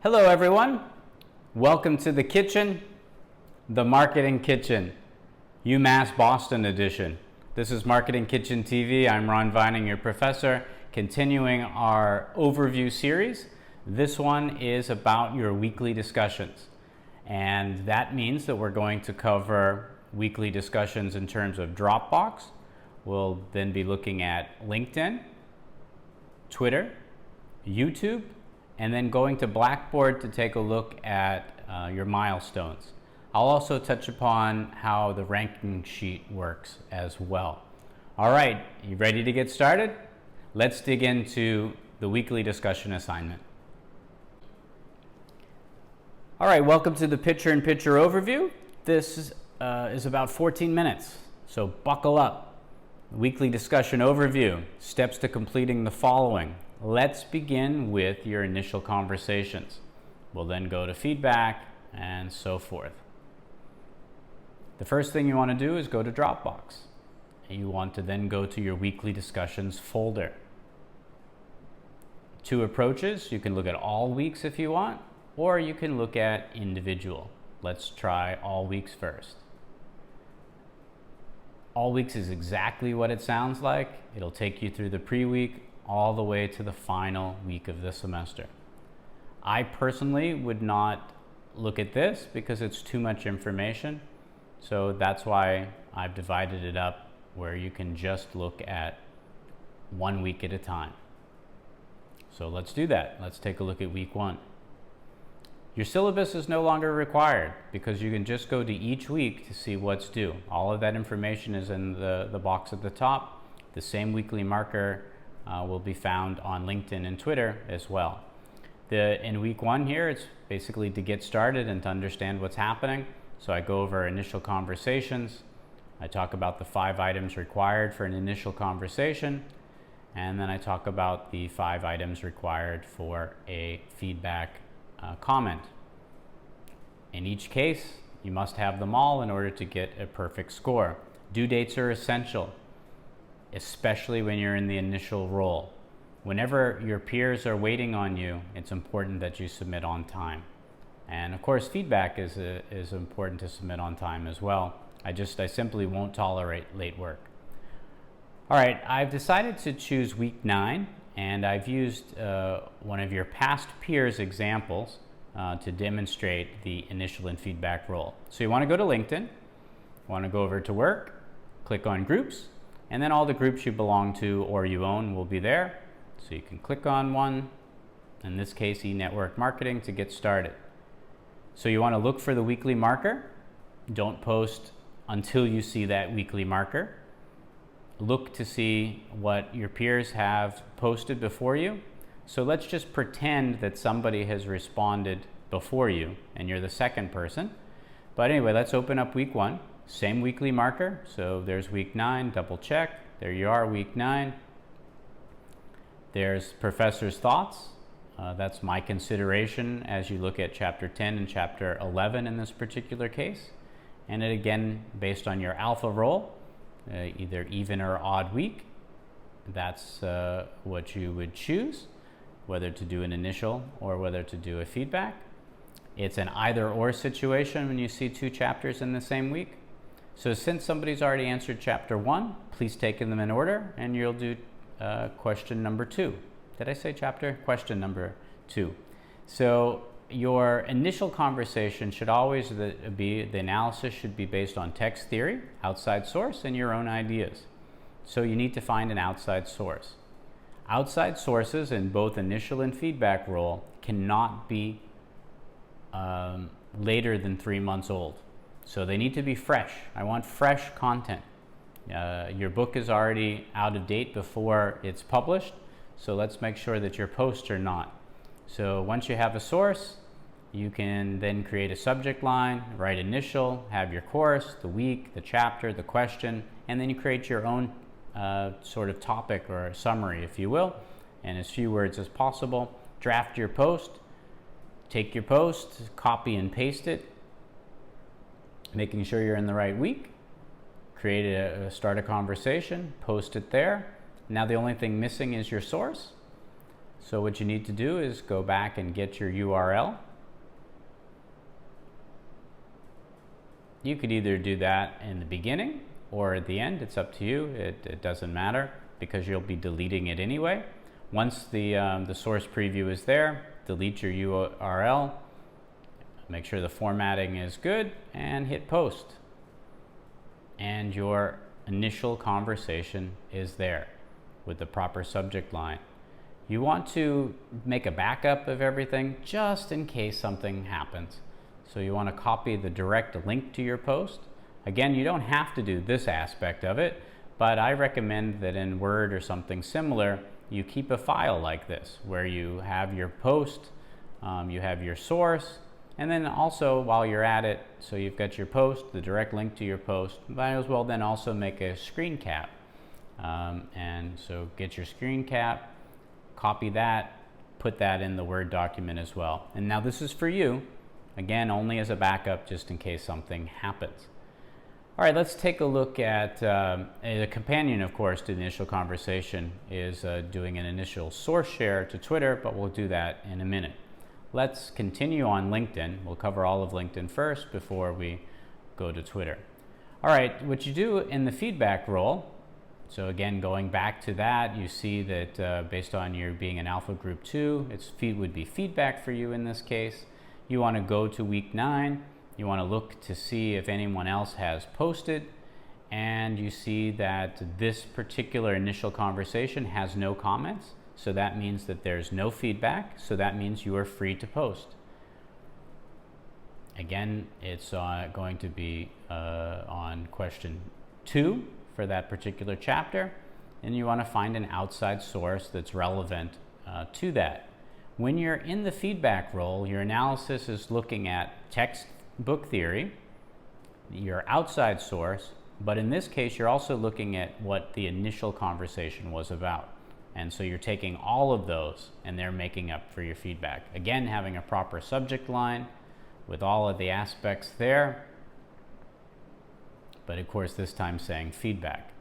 Hello everyone, welcome to the kitchen, the Marketing Kitchen, UMass Boston edition. This is Marketing Kitchen TV. I'm Ron Vining, your professor, continuing our overview series. This one is about your weekly discussions, and that means that we're going to cover weekly discussions in terms of Dropbox. We'll then be looking at LinkedIn, Twitter, YouTube, and then going to Blackboard to take a look at your milestones. I'll also touch upon how the ranking sheet works as well. All right, you ready to get started? Let's dig into the weekly discussion assignment. All right, welcome to the picture-in-picture overview. This is about 14 minutes, so buckle up. Weekly discussion overview, steps to completing the following. Let's begin with your initial conversations. We'll then go to feedback and so forth. The first thing you want to do is go to Dropbox. You want to then go to your weekly discussions folder. Two approaches. You can look at all weeks if you want, or you can look at individual. Let's try all weeks first. All weeks is exactly what it sounds like. It'll take you through the pre-week all the way to the final week of the semester. I personally would not look at this because it's too much information. So that's why I've divided it up where you can just look at 1 week at a time. So let's do that. Let's take a look at week 1. Your syllabus is no longer required because you can just go to each week to see what's due. All of that information is in the box at the top. The same weekly marker will be found on LinkedIn and Twitter as well. In week 1 here, it's basically to get started and to understand what's happening. So I go over initial conversations. I talk about the 5 items required for an initial conversation. And then I talk about the 5 items required for a feedback comment. In each case, you must have them all in order to get a perfect score. Due dates are essential, especially when you're in the initial role. Whenever your peers are waiting on you, it's important that you submit on time. And of course, feedback is important to submit on time as well. I simply won't tolerate late work. All right, I've decided to choose week 9, and I've used one of your past peers' examples to demonstrate the initial and feedback role. So you want to go to LinkedIn, you want to go over to work, click on groups, and then all the groups you belong to or you own will be there. So you can click on one, in this case eNetwork Marketing, to get started. So you want to look for the weekly marker. Don't post until you see that weekly marker. Look to see what your peers have posted before you. So let's just pretend that somebody has responded before you and you're the second person. But anyway, let's open up week 1. Same weekly marker, so there's week 9, double check. There you are, week 9. There's professor's thoughts. That's my consideration as you look at chapter 10 and chapter 11 in this particular case. And it again, based on your alpha role, either even or odd week, that's what you would choose, whether to do an initial or whether to do a feedback. It's an either or situation when you see 2 chapters in the same week. So since somebody's already answered chapter 1, please take them in order and you'll do question number 2. Did I say chapter? Question number 2. So your initial conversation should always be, the analysis should be based on text theory, outside source, and your own ideas. So you need to find an outside source. Outside sources in both initial and feedback role cannot be later than 3 months old. So they need to be fresh. I want fresh content. Your book is already out of date before it's published, so let's make sure that your posts are not. So once you have a source, you can then create a subject line, write initial, have your course, the week, the chapter, the question, and then you create your own sort of topic or summary, if you will, in as few words as possible. Draft your post, take your post, copy and paste it, making sure you're in the right week, start a conversation, post it there. Now the only thing missing is your source. So what you need to do is go back and get your URL. You could either do that in the beginning or at the end. It's up to you. It doesn't matter because you'll be deleting it anyway. Once the source preview is there, delete your URL, make sure the formatting is good, and hit post. And your initial conversation is there with the proper subject line. You want to make a backup of everything just in case something happens. So you want to copy the direct link to your post. Again, you don't have to do this aspect of it, but I recommend that in Word or something similar, you keep a file like this where you have your post, you have your source, and then also while you're at it, so you've got your post, the direct link to your post, might as well then also make a screen cap. And so get your screen cap, copy that, put that in the Word document as well. And now this is for you. Again, only as a backup just in case something happens. All right, let's take a look at a companion, of course, to the initial conversation is doing an initial source share to Twitter, but we'll do that in a minute. Let's continue on LinkedIn. We'll cover all of LinkedIn first before we go to Twitter. All right, what you do in the feedback role, so again, going back to that, you see that based on your being an Alpha Group 2, it would be feedback for you in this case. You want to go to week 9. You want to look to see if anyone else has posted, and you see that this particular initial conversation has no comments, so that means that there's no feedback, so that means you are free to post. Again, it's going to be on question 2 for that particular chapter, and you want to find an outside source that's relevant to that. When you're in the feedback role, your analysis is looking at textbook theory, your outside source, but in this case, you're also looking at what the initial conversation was about. And so you're taking all of those and they're making up for your feedback. Again, having a proper subject line with all of the aspects there, but of course this time saying feedback.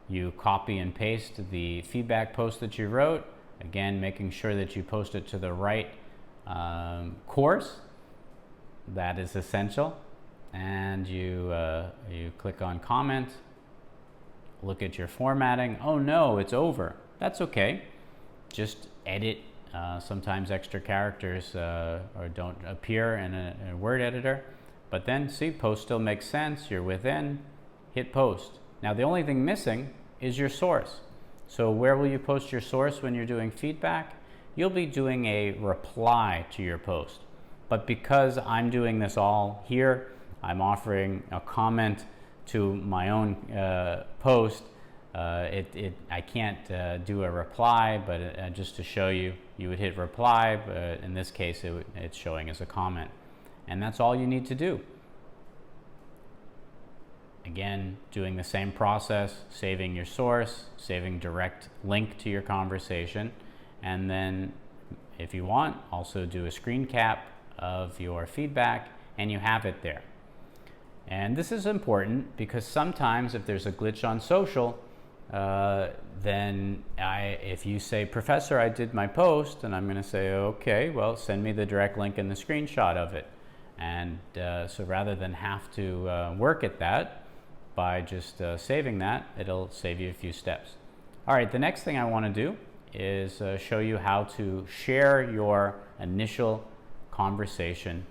You copy and paste the feedback post that you wrote, again making sure that you post it to the right course. That is essential. And you click on comment, look at your formatting. Oh no, it's over. That's okay. Just edit. Sometimes extra characters or don't appear in a word editor. But then see, post still makes sense. You're within. Hit post. Now the only thing missing is your source. So where will you post your source when you're doing feedback? You'll be doing a reply to your post. But because I'm doing this all here, I'm offering a comment to my own post. I can't do a reply, but just to show you, you would hit reply, but in this case it's showing as a comment. And that's all you need to do. Again, doing the same process, saving your source, saving direct link to your conversation, and then if you want, also do a screen cap of your feedback and you have it there. And this is important because sometimes if there's a glitch on social, then if you say, Professor, I did my post, and I'm going to say, okay, well, send me the direct link and the screenshot of it. And so rather than have to work at that by just saving that, it'll save you a few steps. All right, the next thing I want to do is show you how to share your initial conversation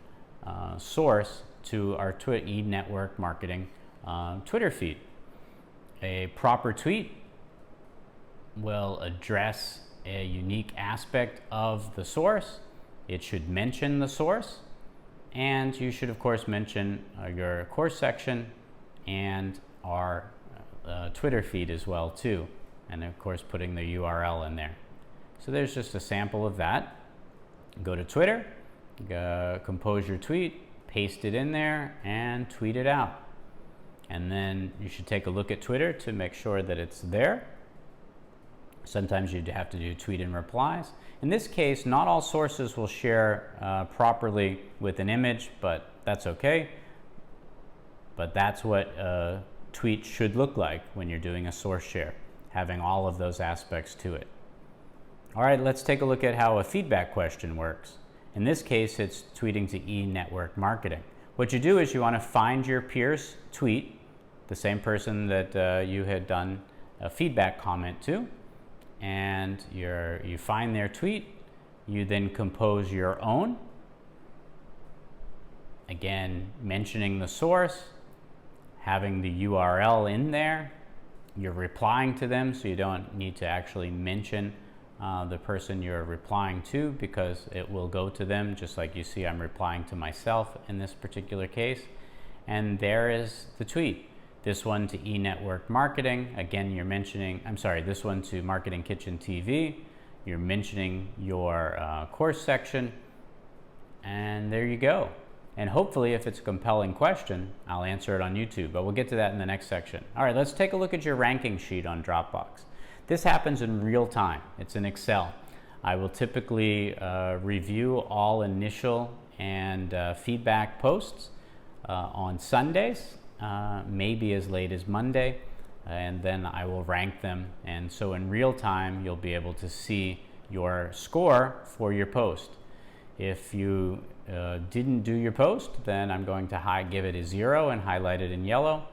source to our e-network marketing Twitter feed. A proper tweet will address a unique aspect of the source. It should mention the source, and you should of course mention your course section and our Twitter feed as well too, and of course putting the URL in there. So there's just a sample of that. Go to Twitter, compose your tweet, paste it in there, and tweet it out. And then you should take a look at Twitter to make sure that it's there. Sometimes you'd have to do tweet and replies. In this case, not all sources will share properly with an image, but that's okay. But that's what a tweet should look like when you're doing a source share, having all of those aspects to it. All right, let's take a look at how a feedback question works. In this case, it's tweeting to e-network marketing. What you do is you want to find your peer's tweet, the same person that you had done a feedback comment to, and you find their tweet. You then compose your own, again mentioning the source, having the URL in there. You're replying to them, so you don't need to actually mention the person you're replying to, because it will go to them, just like you see I'm replying to myself in this particular case. And there is the tweet. This one to e-network marketing. Again, you're mentioning, this one to MarketingKitchenTV. You're mentioning your course section, and there you go. And hopefully, if it's a compelling question, I'll answer it on YouTube, but we'll get to that in the next section. All right, let's take a look at your ranking sheet on Dropbox. This happens in real time. It's in Excel. I will typically review all initial and feedback posts on Sundays, maybe as late as Monday, and then I will rank them. And so in real time, you'll be able to see your score for your post. If you didn't do your post, then I'm going to give it a 0 and highlight it in yellow.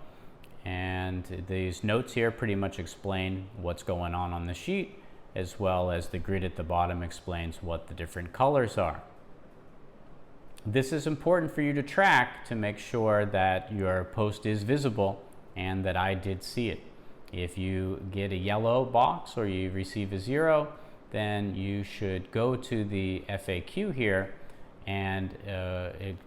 And these notes here pretty much explain what's going on the sheet, as well as the grid at the bottom explains what the different colors are. This is important for you to track to make sure that your post is visible and that I did see it. If you get a yellow box or you receive a 0, then you should go to the FAQ here and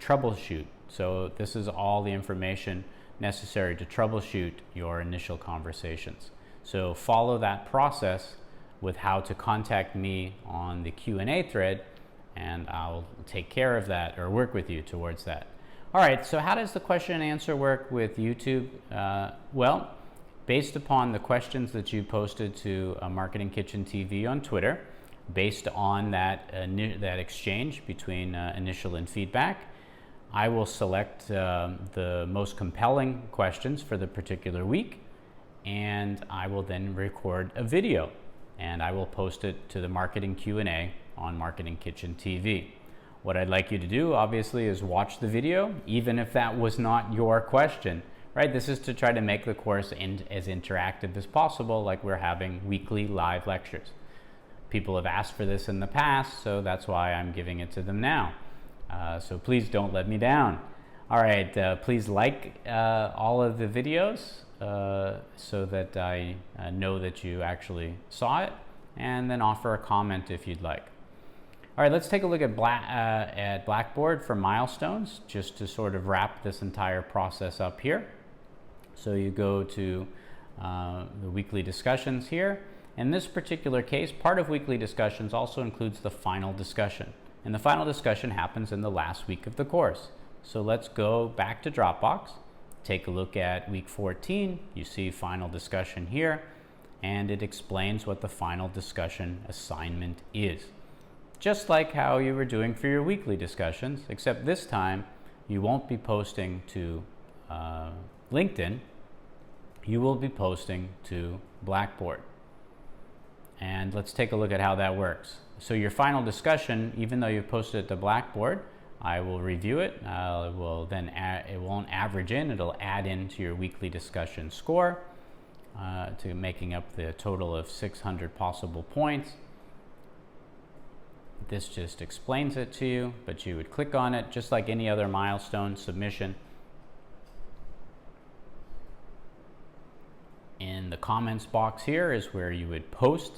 troubleshoot. So this is all the information necessary to troubleshoot your initial conversations. So follow that process with how to contact me on the Q&A thread, and I'll take care of that or work with you towards that. All right, so how does the question and answer work with YouTube? Well, based upon the questions that you posted to MarketingKitchenTV on Twitter, based on that exchange between initial and feedback, I will select the most compelling questions for the particular week, and I will then record a video, and I will post it to the marketing Q&A on MarketingKitchenTV. What I'd like you to do, obviously, is watch the video, even if that was not your question, right? This is to try to make the course as interactive as possible, like we're having weekly live lectures. People have asked for this in the past, so that's why I'm giving it to them now. So please don't let me down. All right, please like all of the videos so that I know that you actually saw it, and then offer a comment if you'd like. All right, let's take a look at Blackboard for milestones, just to sort of wrap this entire process up here. So you go to the weekly discussions here. In this particular case, part of weekly discussions also includes the final discussion. And the final discussion happens in the last week of the course. So let's go back to Dropbox, take a look at week 14. You see final discussion here, and it explains what the final discussion assignment is. Just like how you were doing for your weekly discussions, except this time you won't be posting to LinkedIn, you will be posting to Blackboard. And let's take a look at how that works. So your final discussion, even though you posted it to Blackboard, I will review it. It won't average in, it'll add into your weekly discussion score to making up the total of 600 possible points. This just explains it to you, but you would click on it just like any other milestone submission. In the comments box here is where you would post,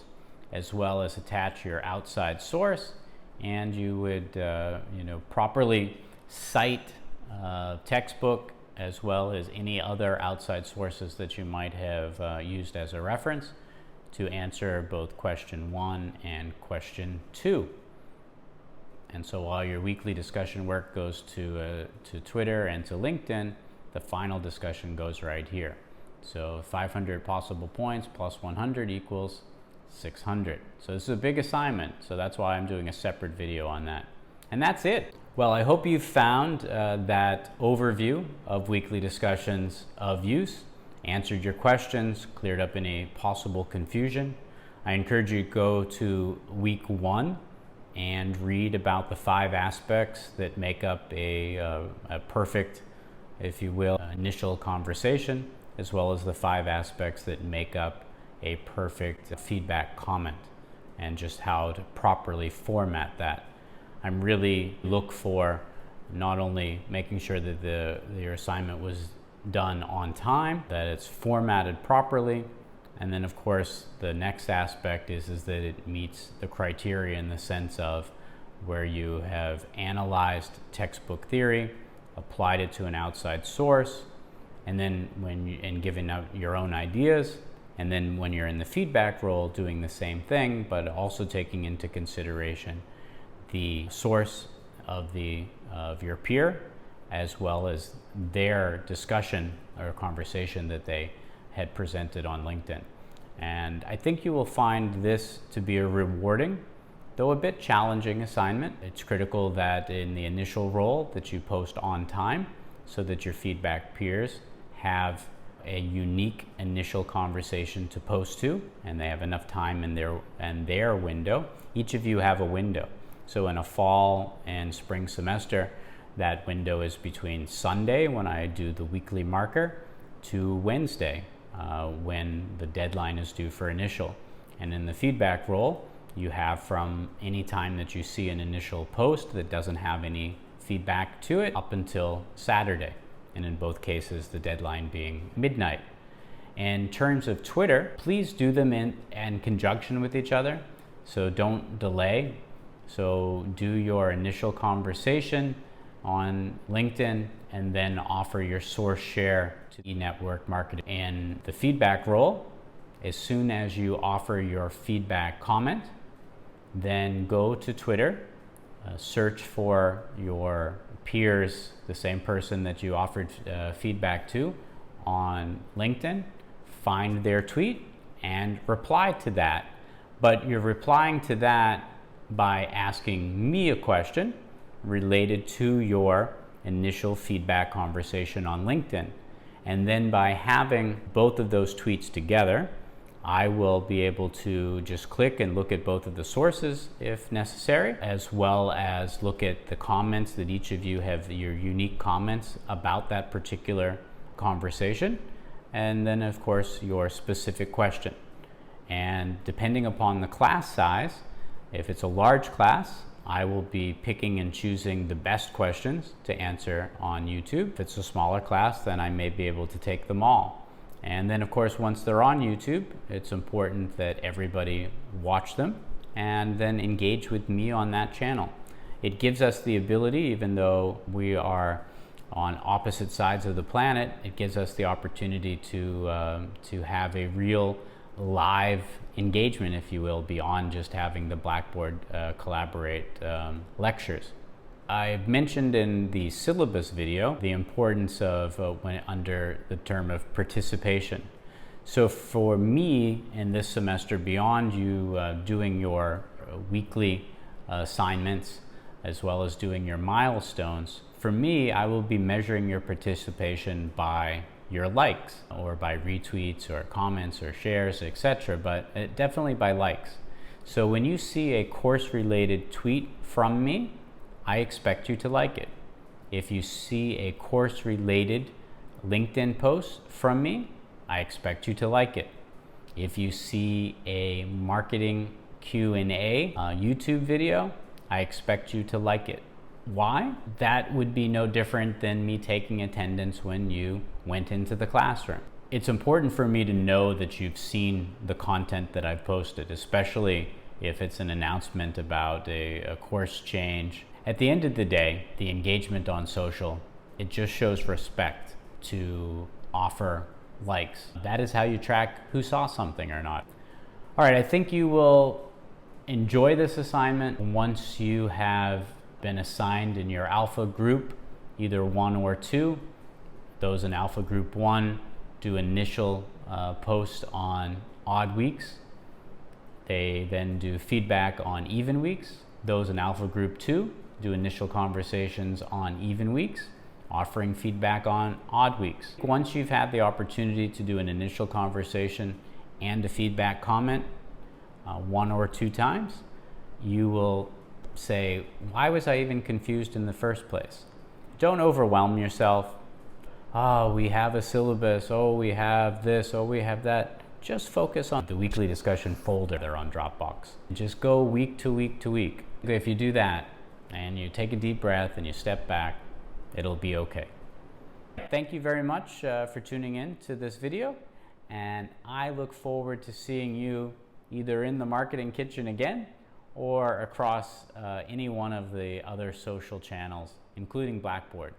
as well as attach your outside source, and you would properly cite textbook as well as any other outside sources that you might have used as a reference to answer both question 1 and question 2. And so while your weekly discussion work goes to Twitter and to LinkedIn, the final discussion goes right here. So 500 possible points plus 100 equals 600. So this is a big assignment, so that's why I'm doing a separate video on that. And that's it. Well, I hope you found that overview of weekly discussions of use, answered your questions, cleared up any possible confusion. I encourage you to go to week 1 and read about the 5 aspects that make up a perfect, if you will, initial conversation, as well as the 5 aspects that make up a perfect feedback comment, and just how to properly format that. I'm really look for not only making sure that your assignment was done on time, that it's formatted properly, and then of course the next aspect is that it meets the criteria in the sense of where you have analyzed textbook theory, applied it to an outside source, and then given out your own ideas, and then when you're in the feedback role doing the same thing, but also taking into consideration the source of your peer, as well as their discussion or conversation that they had presented on LinkedIn. And I think you will find this to be a rewarding, though a bit challenging assignment. It's critical that in the initial role that you post on time so that your feedback peers have a unique initial conversation to post to, and they have enough time in their window. Each of you have a window. So in a fall and spring semester, that window is between Sunday, when I do the weekly marker, to Wednesday, when the deadline is due for initial. And in the feedback role, you have from any time that you see an initial post that doesn't have any feedback to it up until Saturday. And in both cases, the deadline being midnight. In terms of Twitter, please do them in conjunction with each other. So don't delay. So do your initial conversation on LinkedIn and then offer your source share to the network marketing. In the feedback role, as soon as you offer your feedback comment, then go to Twitter, search for your peers, the same person that you offered feedback to on LinkedIn, find their tweet and reply to that. But you're replying to that by asking me a question related to your initial feedback conversation on LinkedIn. And then by having both of those tweets together, I will be able to just click and look at both of the sources if necessary, as well as look at the comments that each of you have, your unique comments about that particular conversation, and then of course your specific question. And depending upon the class size, if it's a large class, I will be picking and choosing the best questions to answer on YouTube. If it's a smaller class, then I may be able to take them all. And then of course, once they're on YouTube, it's important that everybody watch them and then engage with me on that channel. It gives us the ability, even though we are on opposite sides of the planet, it gives us the opportunity to have a real live engagement, if you will, beyond just having the Blackboard Collaborate lectures. I've mentioned in the syllabus video the importance of when under the term of participation. So for me in this semester, beyond you doing your weekly assignments as well as doing your milestones, for me, I will be measuring your participation by your likes or by retweets or comments or shares, etc., but definitely by likes. So when you see a course related tweet from me, I expect you to like it. If you see a course related LinkedIn post from me, I expect you to like it. If you see a marketing Q&A YouTube video, I expect you to like it. Why? That would be no different than me taking attendance when you went into the classroom. It's important for me to know that you've seen the content that I've posted, especially if it's an announcement about a course change. At the end of the day, the engagement on social, it just shows respect to offer likes. That is how you track who saw something or not. All right, I think you will enjoy this assignment once you have been assigned in your alpha group, either 1 or 2. Those in alpha group 1 do initial posts on odd weeks. They then do feedback on even weeks. Those in alpha group 2 do initial conversations on even weeks, offering feedback on odd weeks. Once you've had the opportunity to do an initial conversation and a feedback comment, one or two times, you will say, why was I even confused in the first place? Don't overwhelm yourself. Oh, we have a syllabus. Oh, we have this. Oh, we have that. Just focus on the weekly discussion folder there on Dropbox. Just go week to week to week. If you do that and you take a deep breath and you step back, it'll be okay. Thank you very much for tuning in to this video, and I look forward to seeing you either in the Marketing Kitchen again or across any one of the other social channels, including Blackboard.